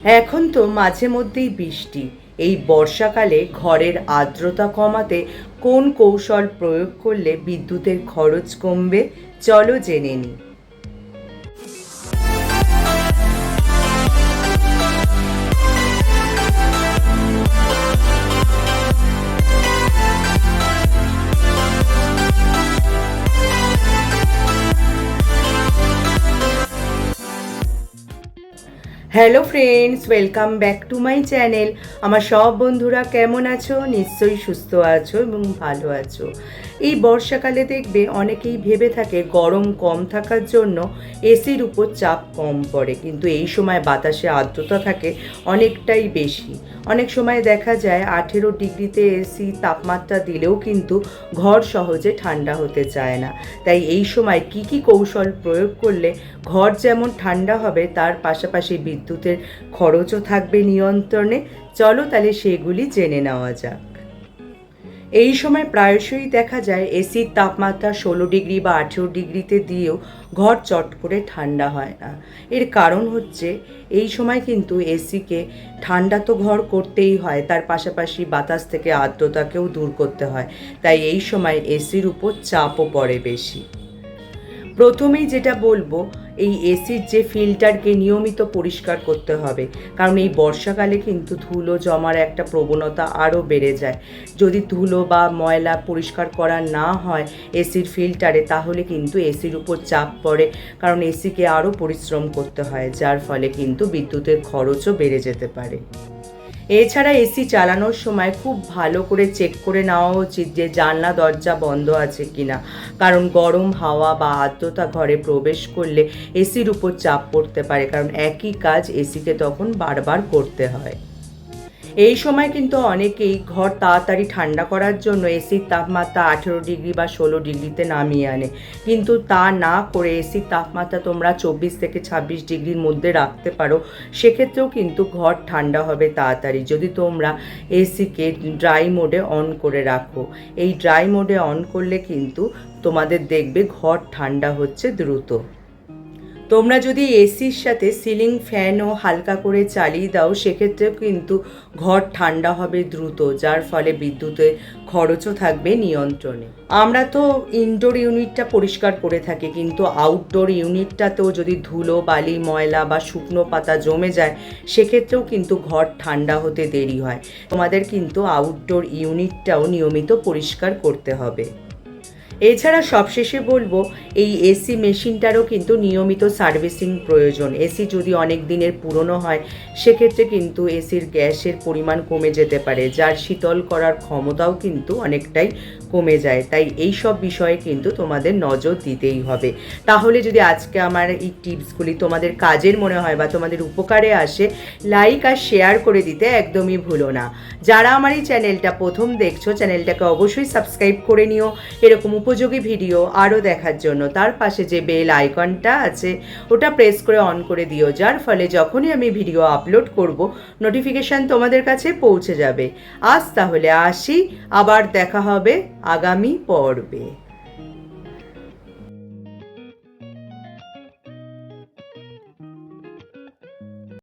এখন তো মাঝে মধ্যেই বৃষ্টি। এই বর্ষাকালে ঘরের আর্দ্রতা কমাতে কোন কৌশল প্রয়োগ করলে বিদ্যুতের খরচ কমবে, চলো জেনে নিই। Hello friends, welcome back to my channel. আমার সব বন্ধুরা কেমন আছো? নিশ্চয়ই সুস্থ আছো এবং ভালো আছো। এই বর্ষাকালে দেখবে অনেকেই ভেবে থাকে গরম কম থাকার জন্য এসির উপর চাপ কম পড়ে, কিন্তু এই সময় বাতাসে আর্দ্রতা থাকে অনেকটাই বেশি। অনেক সময় দেখা যায় 18 ডিগ্রিতে এসি তাপমাত্রা দিলেও কিন্তু ঘর সহজে ঠান্ডা হতে চায় না। তাই এই সময় কি কি কৌশল প্রয়োগ করলে ঘর যেমন ঠান্ডা হবে, তার পাশাপাশি বিদ্যুতের খরচও থাকবে নিয়ন্ত্রণে, চলো তাহলে সেগুলি জেনে নেওয়া যাক। এই সময় প্রায়শই দেখা যায় এসির তাপমাত্রা 16 ডিগ্রি বা 18 ডিগ্রিতে দিয়েও ঘর চট করে ঠান্ডা হয় না। এর কারণ হচ্ছে এই সময় কিন্তু এসিকে ঠান্ডা তো ঘর করতেই হয়, তার পাশাপাশি বাতাস থেকে আর্দ্রতাকেও দূর করতে হয়। তাই এই সময় এসির উপর চাপও পড়ে বেশি। প্রথমেই যেটা বলবো, এই এসির যে ফিল্টারকে নিয়মিত পরিষ্কার করতে হবে, কারণ এই বর্ষাকালে কিন্তু ধুলো জমার একটা প্রবণতা আরও বেড়ে যায়। যদি ধুলো বা ময়লা পরিষ্কার করা না হয় এসির ফিল্টারে, তাহলে কিন্তু এসির উপর চাপ পড়ে, কারণ এসিকে আরও পরিশ্রম করতে হয়, যার ফলে কিন্তু বিদ্যুতের খরচও বেড়ে যেতে পারে। এছাড়া এসি চালানোর সময় খুব ভালো করে চেক করে নেওয়া উচিত যে জানলা দরজা বন্ধ আছে কিনা, কারণ গরম হাওয়া বা আর্দ্রতা ঘরে প্রবেশ করলে এসির উপর চাপ পড়তে পারে, কারণ একই কাজ এসিকে তখন বারবার করতে হয়। এই সময় কিন্তু অনেকেই ঘর তাড়াতাড়ি ঠান্ডা করার জন্য এসির তাপমাত্রা 18 ডিগ্রি বা 16 ডিগ্রিতে নামিয়ে আনে, কিন্তু তা না করে এসির তাপমাত্রা তোমরা 24 থেকে 26 ডিগ্রির মধ্যে রাখতে পারো। সেক্ষেত্রেও কিন্তু ঘর ঠান্ডা হবে তাড়াতাড়ি, যদি তোমরা এসিকে ড্রাই মোডে অন করে রাখো। এই ড্রাই মোডে অন করলে কিন্তু তোমাদের দেখবে ঘর ঠান্ডা হচ্ছে দ্রুত। তোমরা যদি এসির সাথে সিলিং ফ্যানও হালকা করে চালিয়ে দাও, সেক্ষেত্রেও কিন্তু ঘর ঠান্ডা হবে দ্রুত, যার ফলে বিদ্যুতের খরচও থাকবে নিয়ন্ত্রণে। আমরা তো ইনডোর ইউনিটটা পরিষ্কার করে থাকি, কিন্তু আউটডোর ইউনিটটাতেও যদি ধুলো বালি ময়লা বা শুকনো পাতা জমে যায়, সেক্ষেত্রেও কিন্তু ঘর ঠান্ডা হতে দেরি হয়। তোমাদের কিন্তু আউটডোর ইউনিটটাও নিয়মিত পরিষ্কার করতে হবে। এছাড়া সবশেষে বলবো, এই এসি মেশিনটারও কিন্তু নিয়মিত সার্ভিসিং প্রয়োজন। এসি যদি অনেক দিনের পুরনো হয়, সেক্ষেত্রে কিন্তু এসির গ্যাসের পরিমাণ কমে যেতে পারে, যার শীতল করার ক্ষমতাও কিন্তু অনেকটাই কমে যায়। তাই এই সব বিষয়ে কিন্তু তোমাদের নজর দিতেই হবে। তাহলে যদি আজকে আমার এই টিপসগুলি তোমাদের কাজের মনে হয় বা তোমাদের উপকারে আসে, লাইক আর শেয়ার করে দিতে একদমই ভুলো না। যারা আমার এই চ্যানেলটা প্রথম দেখছো, চ্যানেলটাকে অবশ্যই সাবস্ক্রাইব করে নিও এরকম উপযোগী ভিডিও আরও দেখার জন্য। তার পাশে যে বেল আইকনটা আছে, ওটা প্রেস করে অন করে দিও, যার ফলে যখনই আমি ভিডিও আপলোড করব, নোটিফিকেশান তোমাদের কাছে পৌঁছে যাবে। আজ তাহলে আসি, আবার দেখা হবে আগামী পর্বে।